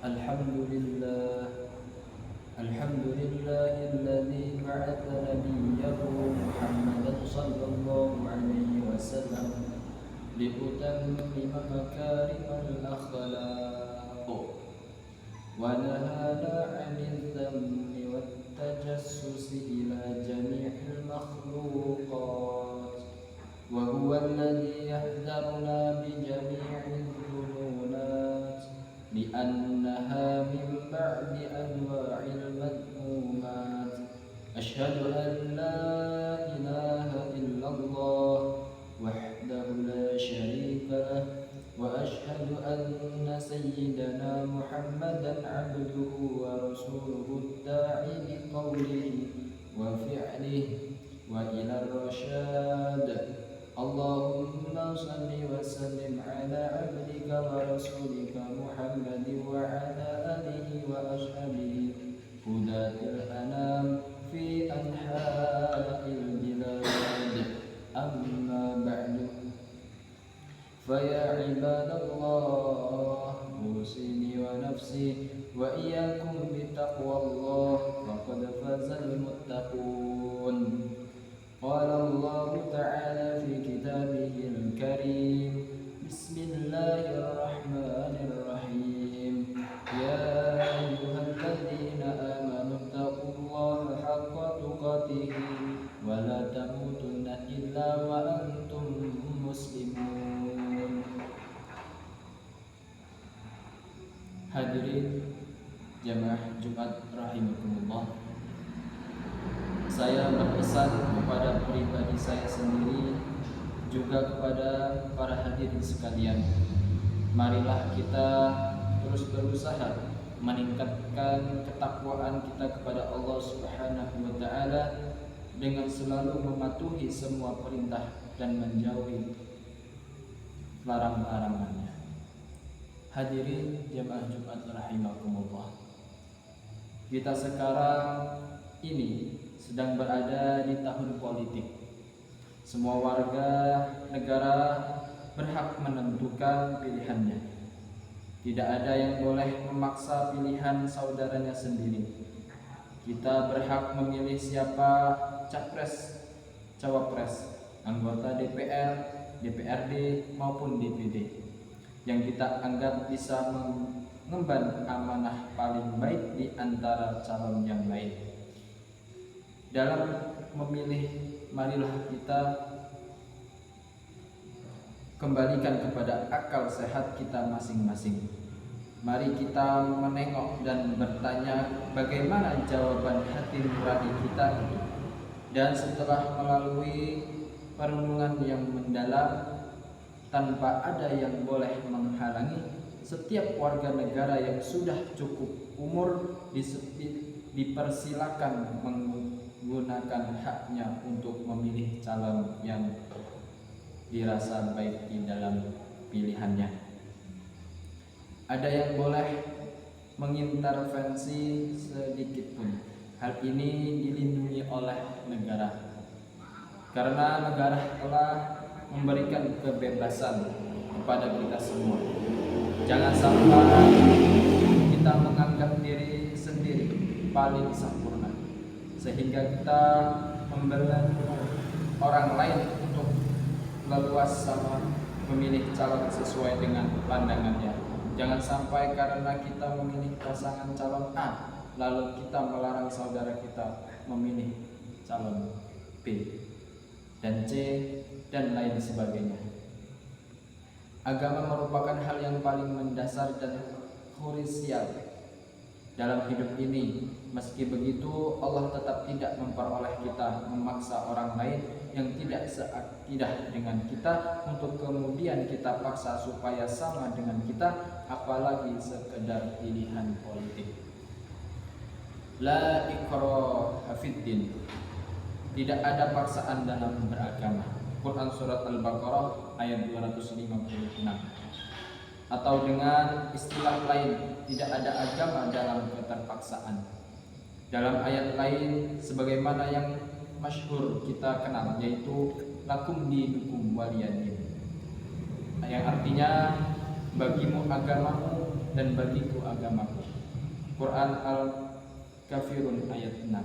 الحمد لله الحمد لله الذي بعث نبيه محمدا صلى الله عليه وسلم ليتمم مكارم الأخلاق ونهانا عن الذم والتجسس إلى جميع المخلوقات وهو الذي يحذرنا بجميع الظنونات لأنها من بعد أنواع المذمومات أشهد أن لا إله إلا الله وحده لا شريك له وأشهد أن سيدنا محمدا عبده ورسوله الداعي بقوله وفعله وإلى الرشاد اللهم صل وسلم على عبدك ورسولك محمد وعلى آله وأصحابه هداة الأنام في أنحاء البلاد أما بعد فيا عباد الله أوصيني ونفسي وإياكم بتقوى الله فقد فاز المتقون قال الله تعالى في كتابه الكريم بسم الله الرحمن الرحيم يا أيها الذين آمنوا اتقوا الله حق تقاته ولا تموتن إلا وأنتم مسلمون. Hadirin jamaah Jumat rahimakumullah, saya berpesan kepada pribadi saya sendiri juga kepada para hadirin sekalian, marilah kita terus berusaha meningkatkan ketakwaan kita kepada Allah Subhanahu wa taala dengan selalu mematuhi semua perintah dan menjauhi larang-larangannya. Hadirin jamaah Jumat rahimakumullah, kita sekarang ini sedang berada di tahun politik. Semua warga negara berhak menentukan pilihannya. Tidak ada yang boleh memaksa pilihan saudaranya sendiri. Kita berhak memilih siapa capres, cawapres, anggota DPR, DPRD maupun DPD yang kita anggap bisa mengemban amanah paling baik di antara calon yang lain. Dalam memilih, marilah kita kembalikan kepada akal sehat kita masing-masing. Mari kita menengok dan bertanya bagaimana jawaban hati nurani kita itu. Dan setelah melalui perenungan yang mendalam, tanpa ada yang boleh menghalangi, setiap warga negara yang sudah cukup umur dipersilakan menggunakan haknya untuk memilih calon yang dirasa baik di dalam pilihannya. Ada yang boleh mengintervensi sedikit pun. Hal ini dilindungi oleh negara, karena negara telah memberikan kebebasan kepada kita semua. Jangan sampai kita menganggap diri sendiri paling sempurna sehingga kita membelenggu orang lain untuk leluasa memilih calon sesuai dengan pandangannya. Jangan sampai karena kita memilih pasangan calon A lalu kita melarang saudara kita memilih calon B dan C dan lain sebagainya. Agama merupakan hal yang paling mendasar dan krusial dalam hidup ini. Meski begitu, Allah tetap tidak memperoleh kita memaksa orang lain yang tidak seakidah dengan kita untuk kemudian kita paksa supaya sama dengan kita, apalagi sekedar pilihan politik. La ikraha fiddin, tidak ada paksaan dalam beragama. Quran Surat Al-Baqarah ayat 256. Atau dengan istilah lain, tidak ada agama dalam keterpaksaan. Dalam ayat lain sebagaimana yang masyhur kita kenal, yaitu lakum dinukum waliyadin, yang artinya bagimu agamamu dan bagiku agamaku. Quran Al-Kafirun ayat 6.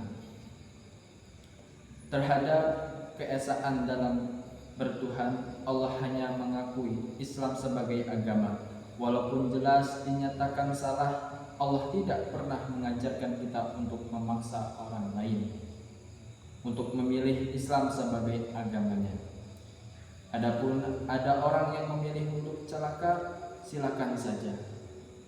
Terhadap keesaan dalam bertuhan, Allah hanya mengakui Islam sebagai agama. Walaupun jelas dinyatakan salah, Allah tidak pernah mengajarkan kita untuk memaksa orang lain untuk memilih Islam sebagai agamanya. Adapun ada orang yang memilih untuk celaka, silakan saja.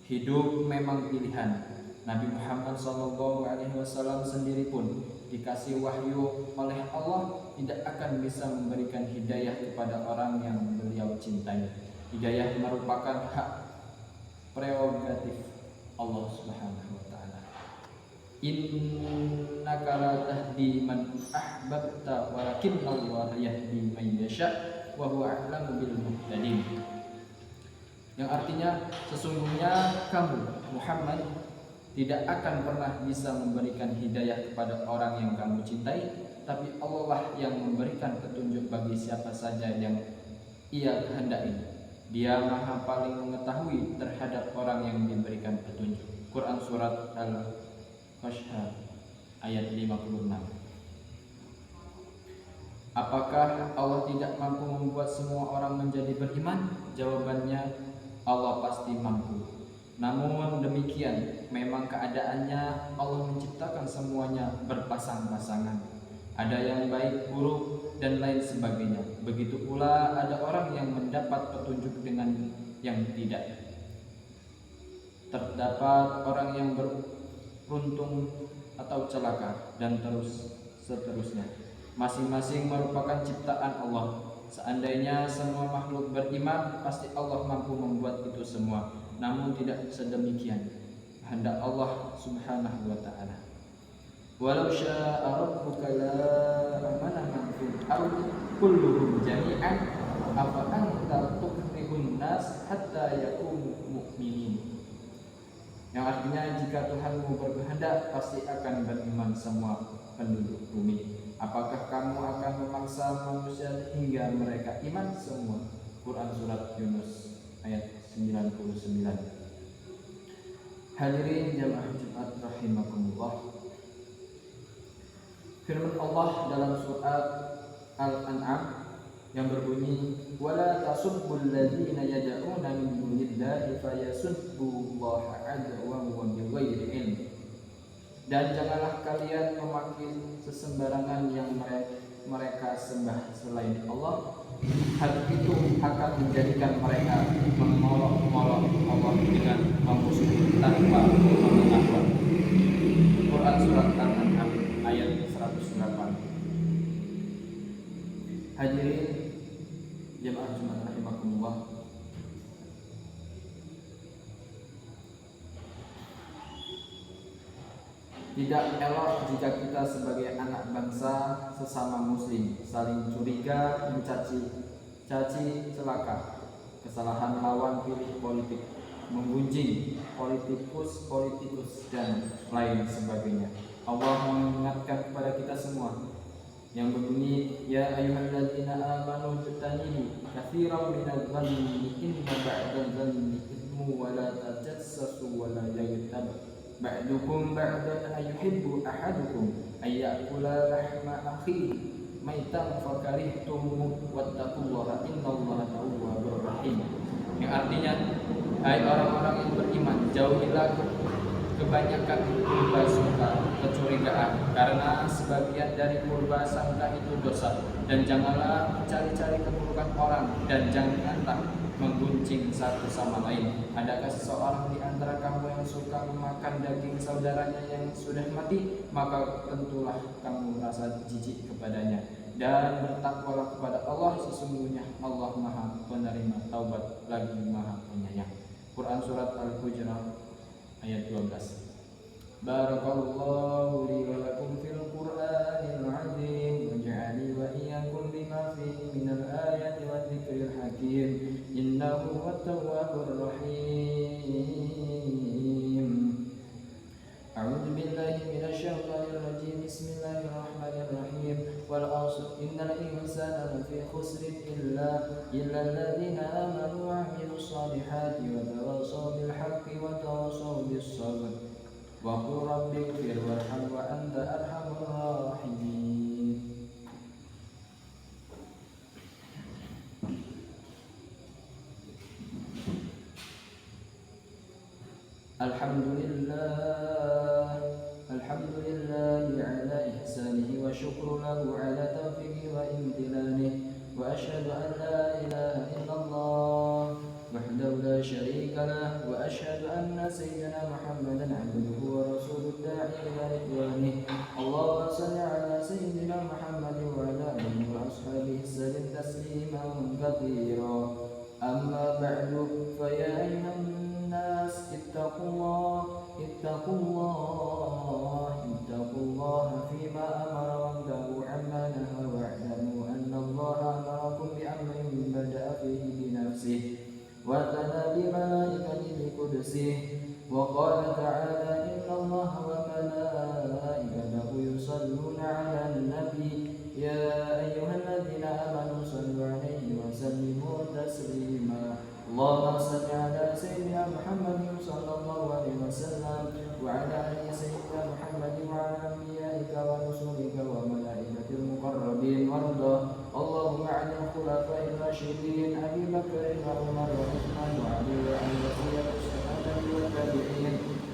Hidup memang pilihan. Nabi Muhammad SAW sendiri pun dikasih wahyu oleh Allah tidak akan bisa memberikan hidayah kepada orang yang beliau cintai. Hidayah merupakan hak prerogatif Allah Subhanahu wa taala. Innaka la tahdi man ahbabta walakin Allah yahdi man yasha wa huwa a'lamu bil muhtadin. Yang artinya sesungguhnya kamu Muhammad tidak akan pernah bisa memberikan hidayah kepada orang yang kamu cintai, tapi Allah lah yang memberikan petunjuk bagi siapa saja yang Ia kehendaki. Dia Maha paling mengetahui terhadap orang yang diberikan petunjuk. Quran surat Al-Qashr ayat 56. Apakah Allah tidak mampu membuat semua orang menjadi beriman? Jawabannya, Allah pasti mampu. Namun demikian, memang keadaannya Allah menciptakan semuanya berpasang-pasangan. Ada yang baik, buruk, dan lain sebagainya. Begitu pula ada orang yang mendapat petunjuk dengan yang tidak. Terdapat orang yang beruntung atau celaka, dan seterusnya. Masing-masing merupakan ciptaan Allah. Seandainya semua makhluk beriman, pasti Allah mampu membuat itu semua. Namun tidak sedemikian kehendak Allah Subhanahu wa taala. Walau syaa rabbuka la amana man fil ardi kulluhum jami'an afa anta tukhrihun nas hatta yakunu mu'minin. Yang artinya jika Tuhanmu berkehendak pasti akan beriman semua penduduk bumi. Apakah kamu akan memaksa manusia hingga mereka iman semua? Quran surat Yunus ayat 99. Hadirin jamaah Jumat rahimakumullah. Firman Allah dalam surat Al-An'am yang berbunyi, "Wala tasubbul ladzina yad'una min dunillahi fayasubbullaha 'adwan wa bighairi ilm." Dan janganlah kalian memaki sesembarangan yang mereka sembah selain Allah. Hal itu akan menjadikan mereka mengolok-olok Allah dengan memusuhi tanpa pengetahuan. Quran surat Al-An'am ayat 108. Hadirin jemaah Jumat rahimakumullah. Tidak elok jika kita sebagai anak bangsa sesama muslim saling curiga, mencaci celaka, kesalahan lawan pilih politik, menggunjing politikus dan lain sebagainya. Allah mengingatkan kepada kita semua yang berbunyi, ya ayyuhalladzina amanu jtanibu katsiran minadh-dhanni inna ba'dadh-dhanni ithmun wa la tajassasu wa la yaghtab ba'dukum ba'dan ayuhibbu ahadukum ayyakula lahma akhihi maitan fakarihtum wattaqullaha innallaha tawwabur rahim. Yang artinya, hai orang-orang yang beriman, jauhilah kebanyakan purba sangka, kecurigaan, karena sebagian dari purba sangka itu dosa. Dan janganlah mencari-cari keburukan orang, dan janganlah menggunjing satu sama lain. Adakah seseorang di antara kamu yang suka memakan daging saudaranya yang sudah mati? Maka tentulah kamu rasa jijik kepadanya. Dan bertakwalah kepada Allah, sesungguhnya Allah Maha penerima taubat lagi Maha penyayang. Quran surat Al-Hujurat ayat 12. Barakallahu li wa lakum fil Qur'anil 'azim waj'alni wa iyyakum bima fihi minal ayati wa dzikril hakim innahu wat-tawwabur rahim. A'udzu billahi minasy syaithanir rajim. Bismillahirrahmanirrahim. Wal 'ashr innal insana lafi khusrin illa alladzina amanu wa 'amilus الصالحات وتواصوا بالحق وتواصوا بالصبر وقل رب اغفر وارحم وأنت أرحم الراحمين. الحمد لله على إحسانه وشكر له على توفيقه وامتنانه وأشهد أن لا إله إلا الله وحده لا شريك له وأشهد أن سيدنا محمدا عبده ورسوله الداعي إلى رضوانه. اللهم صل على سيدنا محمد وعلى آله وأصحابه وسلم تسليما كثيرا. أما بعد فيا أيها الناس اتقوا الله فيما أمر وانتهوا عما نهى واعلموا أن الله أمركم بأمر بدأ فيه بنفسه وثنى بملائكته بقدسه وقال تعالى إن الله وملائكته يصلون على النبي يا أيها الذين آمنوا صلوا عليه وسلموا تسليما. اللهم صل على سيدنا محمد صلى الله عليه وسلم وعلى آل سيدنا محمد وعلى أنبيائك ورسلك وملائكة المقربين وارض اللهم عن الخلفاء الراشدين أبي بكر وعمر وعثمان وعلي وعن بقية الصحابة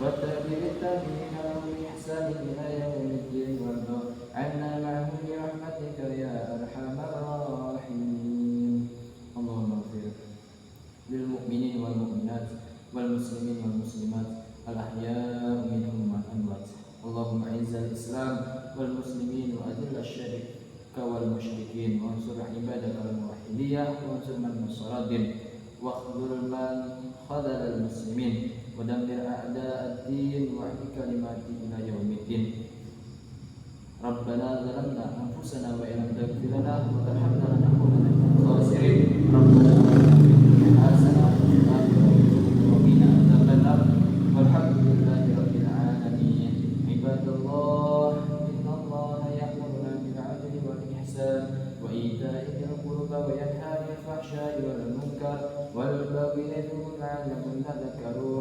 والتابعين التابعين لهم بإحسان إلى يوم الدين وارض عنا معهم برحمتك يا أرحم الراحمين. اللهم اغفر للمؤمنين والمؤمنات والمسلمين والمسلمات الأحياء منهم والأموات. اللهم أعز الإسلام والمسلمين وأذل الشرك والمشركين وانصر عبادك الموحدين وانصر من نصر الدين واخذل من خذل المسلمين ودمر أعداء الدين واحد كلماتي إلى يوم الدين. ربنا ظلمنا أنفسنا وإن لم تغفر لنا وترحمنا لنكونن من الخاسرين. ربنا آتنا في الدنيا حسنة وفي الآخرة وقنا عذاب النار والحمد لله رب العالمين. عباد الله إن الله يأمرنا بالعدل والإحسان وإيتاء ذي القربى وينهى عن الفحشاء والمنكر والبغي يعظكم لعلكم تذكرون.